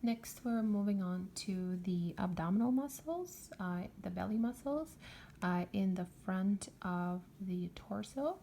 Next, we're moving on to the abdominal muscles, the belly muscles in the front of the torso.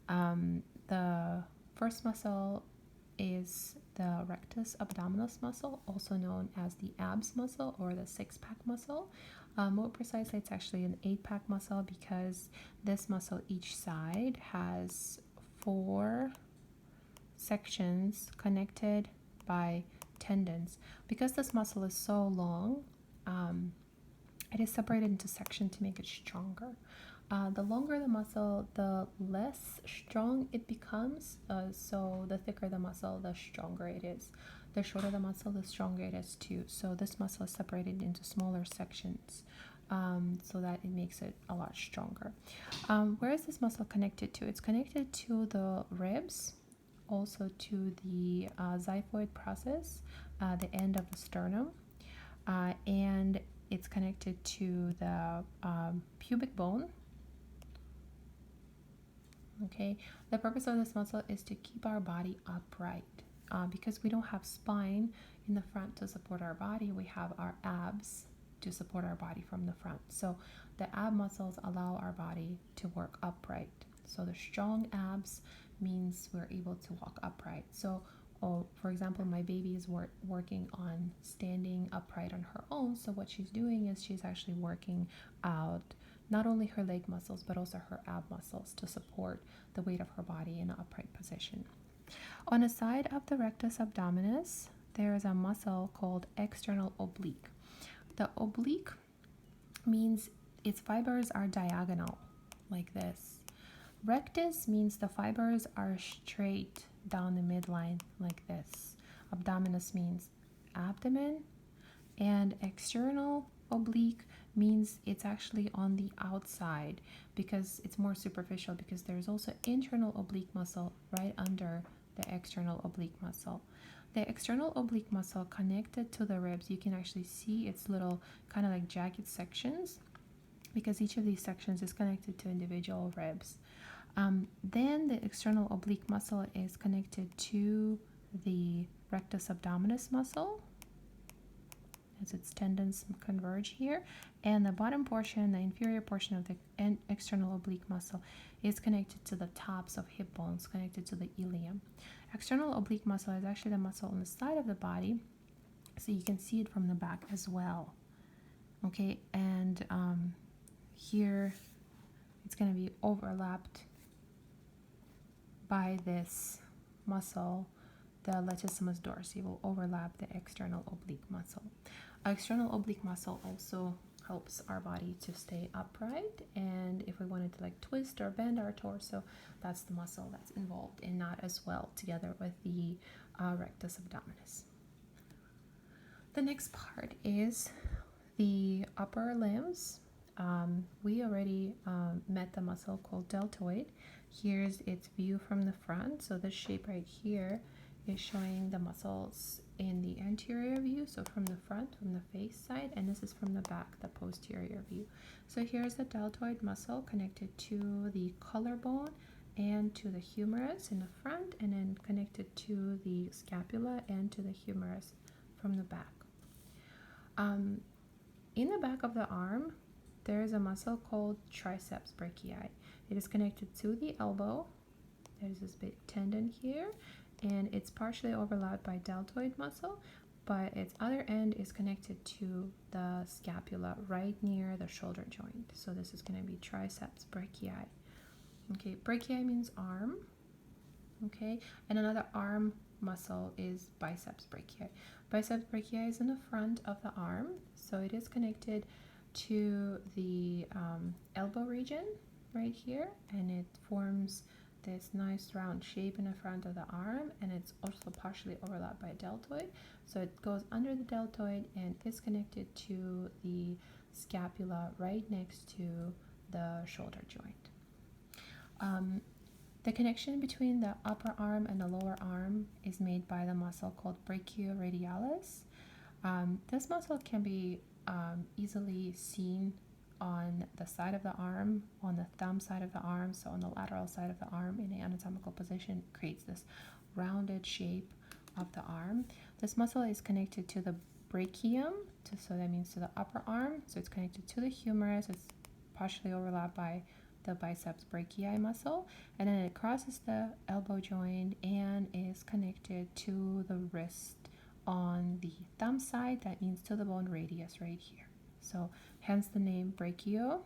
The first muscle is the rectus abdominis muscle, also known as the abs muscle or the six-pack muscle. More precisely, it's actually an eight-pack muscle because this muscle each side has 4 sections connected by tendons. Because this muscle is so long, it is separated into sections to make it stronger. The longer the muscle, the less strong it becomes. So the thicker the muscle, the stronger it is. The shorter the muscle, the stronger it is too. So this muscle is separated into smaller sections so that it makes it a lot stronger. Where is this muscle connected to? It's connected to the ribs, also to the xiphoid process, the end of the sternum, and it's connected to the pubic bone. Okay, the purpose of this muscle is to keep our body upright. Because we don't have spine in the front to support our body, we have our abs to support our body from the front. So the ab muscles allow our body to work upright. So the strong abs means we're able to walk upright. So for example, my baby is working on standing upright on her own. So what she's doing is she's actually working out not only her leg muscles, but also her ab muscles to support the weight of her body in an upright position. On the side of the rectus abdominis, there is a muscle called external oblique. The oblique means its fibers are diagonal, like this. Rectus means the fibers are straight down the midline, like this. Abdominis means abdomen, and external oblique means it's actually on the outside because it's more superficial, because there's also internal oblique muscle right under the external oblique muscle. The external oblique muscle connected to the ribs, you can actually see its little kind of like jagged sections because each of these sections is connected to individual ribs. Then the external oblique muscle is connected to the rectus abdominis muscle, as its tendons converge here, and the bottom portion, the inferior portion of the external oblique muscle, is connected to the tops of hip bones, connected to the ilium. External oblique muscle is actually the muscle on the side of the body, so you can see it from the back as well. Okay, and here it's going to be overlapped by this muscle. The latissimus dorsi will overlap the external oblique muscle. External oblique muscle also helps our body to stay upright, and if we wanted to like twist or bend our torso, that's the muscle that's involved in that as well, together with the rectus abdominis. The next part is the upper limbs. We already met the muscle called deltoid. Here's its view from the front. So this shape right here is showing the muscles in the anterior view, so from the front, from the face side, and this is from the back, the posterior view. So here's the deltoid muscle connected to the collarbone and to the humerus in the front, and then connected to the scapula and to the humerus from the back. In the back of the arm, there is a muscle called Triceps Brachii. It is connected to the elbow. There's this big tendon here, and it's partially overlapped by deltoid muscle, but its other end is connected to the scapula right near the shoulder joint. So this is going to be Triceps Brachii. Okay, brachii means arm. Okay, and another arm muscle is Biceps Brachii. Biceps Brachii is in the front of the arm, so it is connected to the elbow region right here, and it forms this nice round shape in the front of the arm, and it's also partially overlapped by a deltoid. So it goes under the deltoid and is connected to the scapula right next to the shoulder joint. The connection between the upper arm and the lower arm is made by the muscle called Brachioradialis. This muscle can be easily seen on the side of the arm, on the thumb side of the arm, so on the lateral side of the arm in an anatomical position, creates this rounded shape of the arm. This muscle is connected to the brachium, so that means to the upper arm. So it's connected to the humerus. It's partially overlapped by the biceps brachii muscle, and then it crosses the elbow joint and is connected to the wrist on the thumb side. That means to the bone radius right here. So hence the name brachio,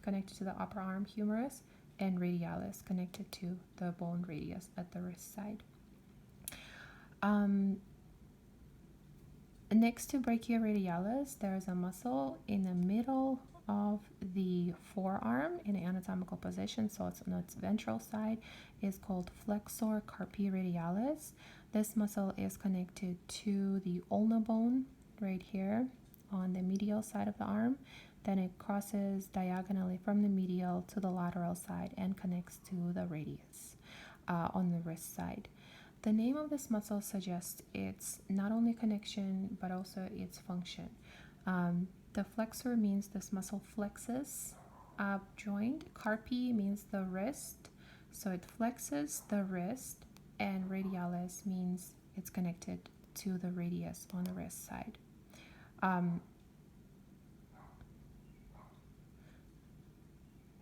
connected to the upper arm humerus, and radialis, connected to the bone radius at the wrist side. Next to Brachioradialis, there's a muscle in the middle of the forearm in an anatomical position, so it's on its ventral side, is called Flexor Carpi radialis. This muscle is connected to the ulna bone right here on the medial side of the arm. Then it crosses diagonally from the medial to the lateral side and connects to the radius on the wrist side. The name of this muscle suggests its not only connection but also its function. The flexor means this muscle flexes up joint. Carpi means the wrist, so it flexes the wrist, and radialis means it's connected to the radius on the wrist side.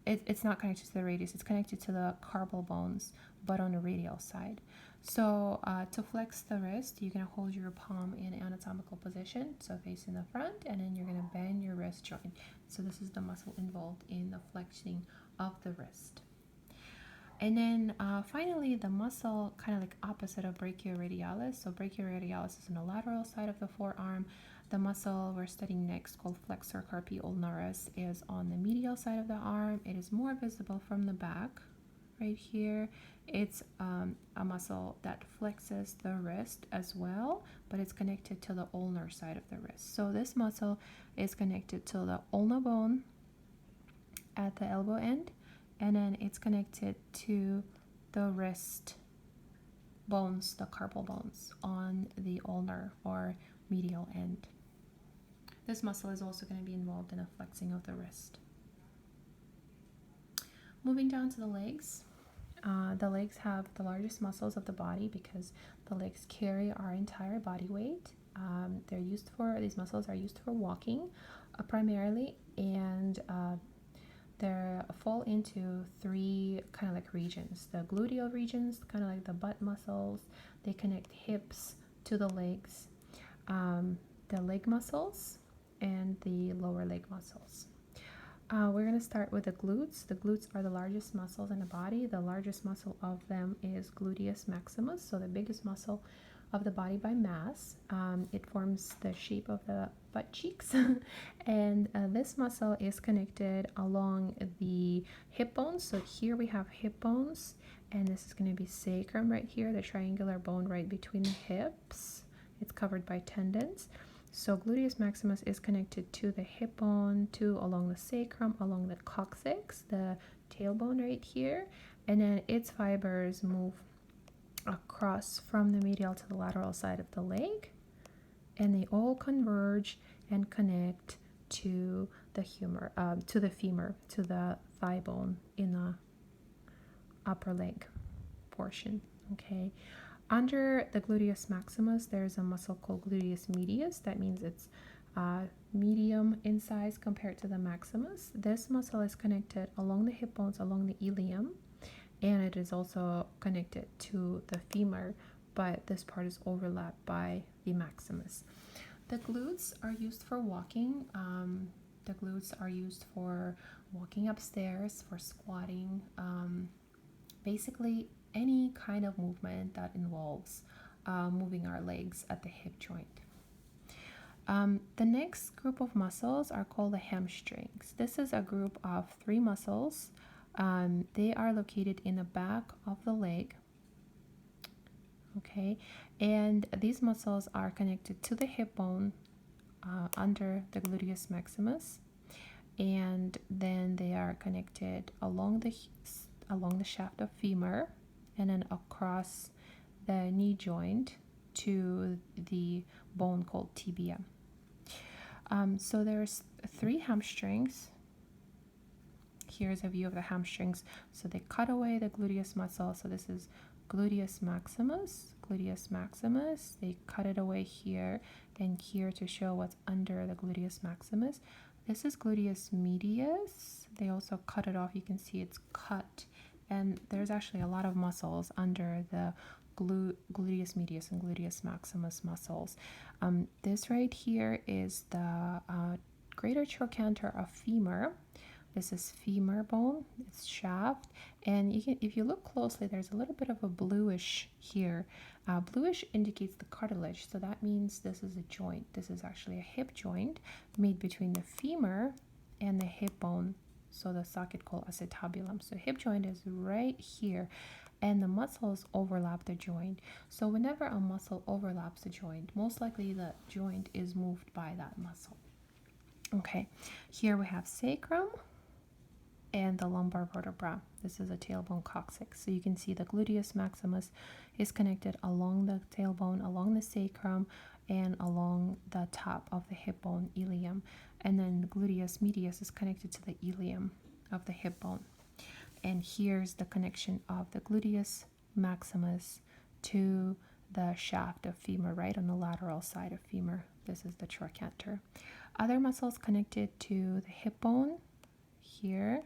It's not connected to the radius, it's connected to the carpal bones, but on the radial side. So to flex the wrist, you're going to hold your palm in anatomical position, so facing the front, and then you're going to bend your wrist joint. So this is the muscle involved in the flexing of the wrist. And then finally, the muscle kind of like opposite of brachioradialis. So brachioradialis is on the lateral side of the forearm. The muscle we're studying next, called flexor carpi ulnaris, is on the medial side of the arm. It is more visible from the back right here. It's a muscle that flexes the wrist as well, but it's connected to the ulnar side of the wrist. So this muscle is connected to the ulna bone at the elbow end, and then it's connected to the wrist bones, the carpal bones, on the ulnar or medial end. This muscle is also going to be involved in the flexing of the wrist. Moving down to the legs. The legs have the largest muscles of the body because the legs carry our entire body weight. These muscles are used for walking primarily, and they fall into three kind of like regions. The gluteal regions, kind of like the butt muscles, they connect hips to the legs, the leg muscles, and the lower leg muscles. We're going to start with the glutes. The glutes are the largest muscles in the body. The largest muscle of them is Gluteus Maximus, so the biggest muscle of the body by mass. It forms the shape of the butt cheeks, and this muscle is connected along the hip bones. So here we have hip bones, and this is going to be sacrum right here, the triangular bone right between the hips. It's covered by tendons. So Gluteus Maximus is connected to the hip bone, along the sacrum, along the coccyx, the tailbone right here, and then its fibers move across from the medial to the lateral side of the leg, and they all converge and connect to the femur, to the thigh bone in the upper leg portion. Okay. Under the Gluteus Maximus, there's a muscle called Gluteus Medius. That means it's medium in size compared to the Maximus. This muscle is connected along the hip bones, along the ilium, and it is also connected to the femur, but this part is overlapped by the Maximus. The glutes are used for walking. The glutes are used for walking upstairs, for squatting, basically any kind of movement that involves moving our legs at the hip joint. The next group of muscles are called the hamstrings. This is a group of 3 muscles. They are located in the back of the leg. Okay, and these muscles are connected to the hip bone under the Gluteus Maximus, and then they are connected along the shaft of femur, and then across the knee joint to the bone called tibia. So there's 3 hamstrings. Here's a view of the hamstrings. So they cut away the gluteus muscle. So this is Gluteus Maximus, Gluteus Maximus. They cut it away here and here to show what's under the Gluteus Maximus. This is Gluteus Medius. They also cut it off. You can see it's cut. And there's actually a lot of muscles under the Gluteus Medius and Gluteus Maximus muscles. This right here is the greater trochanter of femur. This is femur bone, it's shaft, and you can, if you look closely, there's a little bit of a bluish here. Bluish indicates the cartilage, so that means this is a joint. This is actually a hip joint made between the femur and the hip bone, so the socket called acetabulum. So hip joint is right here, and the muscles overlap the joint. So whenever a muscle overlaps a joint, most likely the joint is moved by that muscle. Okay, here we have sacrum and the lumbar vertebra. This is a tailbone coccyx. So you can see the Gluteus Maximus is connected along the tailbone, along the sacrum, and along the top of the hip bone, ilium. And then the Gluteus Medius is connected to the ilium of the hip bone. And here's the connection of the Gluteus Maximus to the shaft of femur, right on the lateral side of femur. This is the trochanter. Other muscles connected to the hip bone here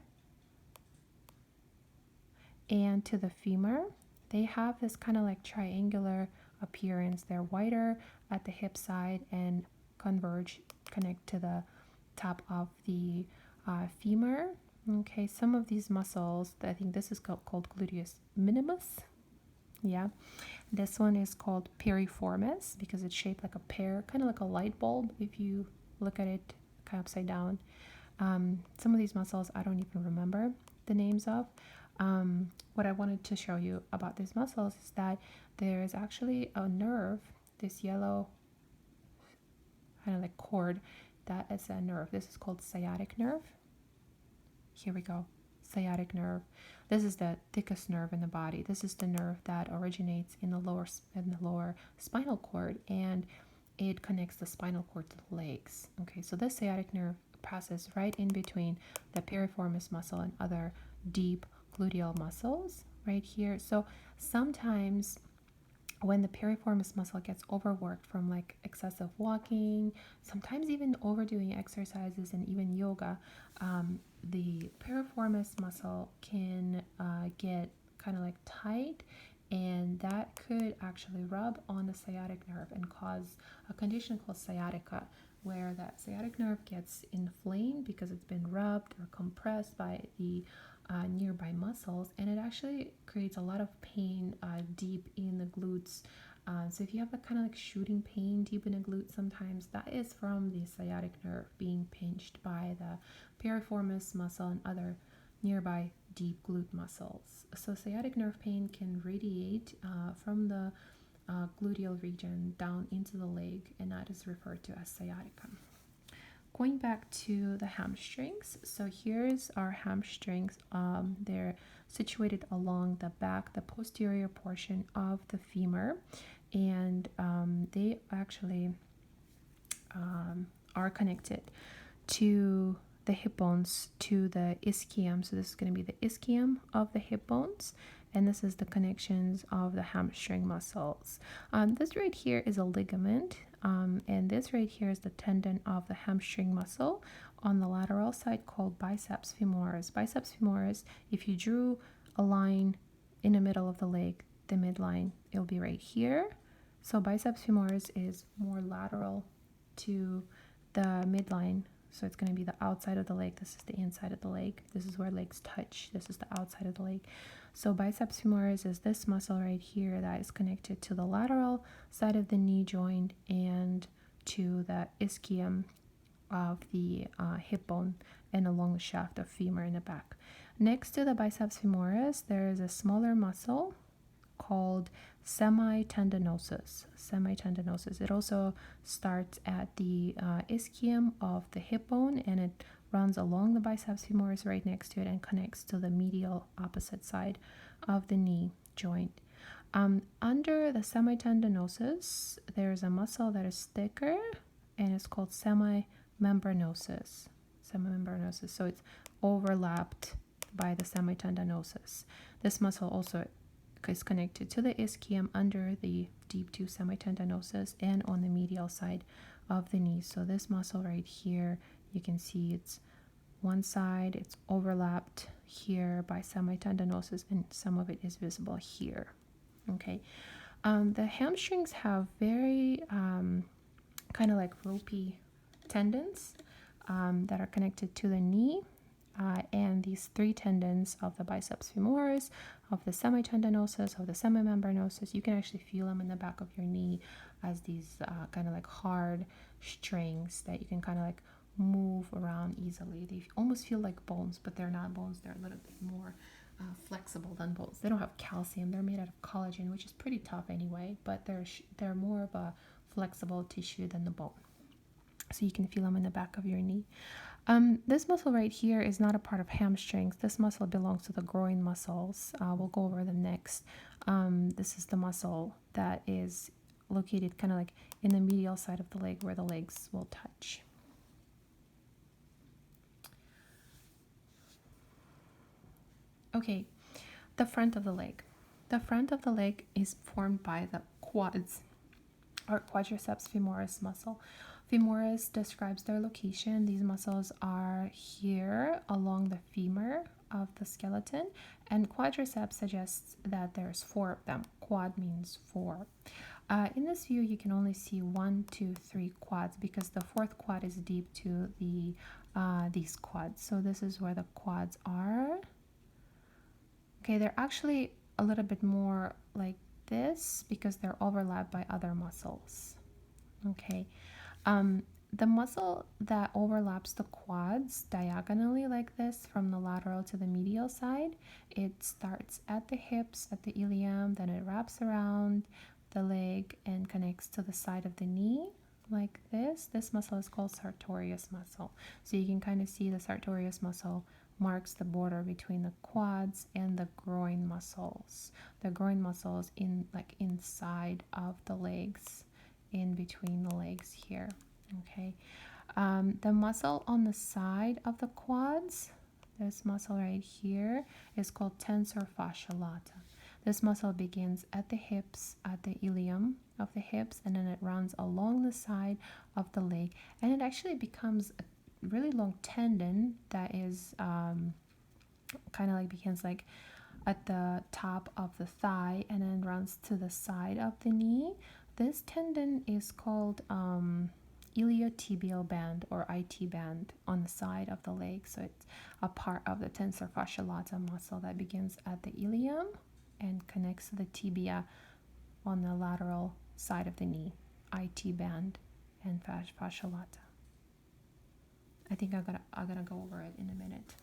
and to the femur, they have this kind of like triangular appearance. They're wider at the hip side and connect to the top of the femur. Okay, some of these muscles, I think this is called Gluteus Minimus. Yeah, this one is called Piriformis because it's shaped like a pear, kind of like a light bulb if you look at it kind of upside down. Some of these muscles I don't even remember the names of. What I wanted to show you about these muscles is that there is actually a nerve, this yellow kind of like cord, that is a nerve. This is called sciatic nerve. Here we go, sciatic nerve. This is the thickest nerve in the body. This is the nerve that originates in the lower spinal cord, and it connects the spinal cord to the legs. Okay, so this sciatic nerve passes right in between the piriformis muscle and other deep gluteal muscles right here. So sometimes when the piriformis muscle gets overworked from like excessive walking, sometimes even overdoing exercises and even yoga, the piriformis muscle can get kind of like tight, and that could actually rub on the sciatic nerve and cause a condition called sciatica, where that sciatic nerve gets inflamed because it's been rubbed or compressed by the nearby muscles, and it actually creates a lot of pain deep in the glutes. So if you have a kind of like shooting pain deep in the glute, sometimes that is from the sciatic nerve being pinched by the piriformis muscle and other nearby deep glute muscles. So sciatic nerve pain can radiate from the gluteal region down into the leg, and that is referred to as sciatica. Going back to the hamstrings, so here's our hamstrings. They're situated along the back, the posterior portion of the femur, and they actually are connected to the hip bones, to the ischium. So this is going to be the ischium of the hip bones, and this is the connections of the hamstring muscles. This right here is a ligament, and this right here is the tendon of the hamstring muscle on the lateral side called biceps femoris. Biceps femoris, if you drew a line in the middle of the leg, the midline, it'll be right here. So biceps femoris is more lateral to the midline. So it's going to be the outside of the leg. This is the inside of the leg. This is where legs touch. This is the outside of the leg. So biceps femoris is this muscle right here that is connected to the lateral side of the knee joint and to the ischium of the hip bone and along the shaft of femur in the back. Next to the biceps femoris, there is a smaller muscle called semitendinosus. Semitendinosus. It also starts at the ischium of the hip bone, and it runs along the biceps femoris right next to it and connects to the medial opposite side of the knee joint. Under the semitendinosus, there's a muscle that is thicker, and it's called semimembranosus. Semimembranosus. So it's overlapped by the semitendinosus. This muscle also is connected to the ischium under the deep 2 semitendinosus and on the medial side of the knee. So this muscle right here, you can see it's one side, it's overlapped here by semitendinosus, and some of it is visible here. Okay. The hamstrings have very kind of like ropey tendons that are connected to the knee. And these 3 tendons of the biceps femoris, of the semitendinosus, of the semimembranosus, you can actually feel them in the back of your knee as these kind of like hard strings that you can kind of like move around easily. They almost feel like bones, but they're not bones. They're a little bit more flexible than bones. They don't have calcium. They're made out of collagen, which is pretty tough anyway, but they're more of a flexible tissue than the bone. So you can feel them in the back of your knee. This muscle right here is not a part of hamstrings. This muscle belongs to the groin muscles. We'll go over them next. This is the muscle that is located kind of like in the medial side of the leg where the legs will touch. Okay, the front of the leg. The front of the leg is formed by the quads or Quadriceps femoris muscle. Femoris describes their location. These muscles are here along the femur of the skeleton, and quadriceps suggests that there's 4 of them. Quad means 4. In this view, you can only see 1, 2, 3 quads because the 4th quad is deep to these quads. So this is where the quads are. Okay, they're actually a little bit more like this because they're overlapped by other muscles. Okay. The muscle that overlaps the quads diagonally like this from the lateral to the medial side, it starts at the hips, at the ilium, then it wraps around the leg and connects to the side of the knee like this. This muscle is called Sartorius muscle. So you can kind of see the Sartorius muscle marks the border between the quads and the groin muscles. The groin muscles inside of the legs, in between the legs here. Okay. The muscle on the side of the quads, this muscle right here, is called Tensor fascia lata. This muscle begins at the hips, at the ilium of the hips, and then it runs along the side of the leg, and it actually becomes a really long tendon that is kind of like begins like at the top of the thigh and then runs to the side of the knee. This tendon is called Iliotibial Band or IT band on the side of the leg. So it's a part of the tensor fascia lata muscle that begins at the ilium and connects to the tibia on the lateral side of the knee. IT band and fascia lata. I think I'm gonna go over it in a minute.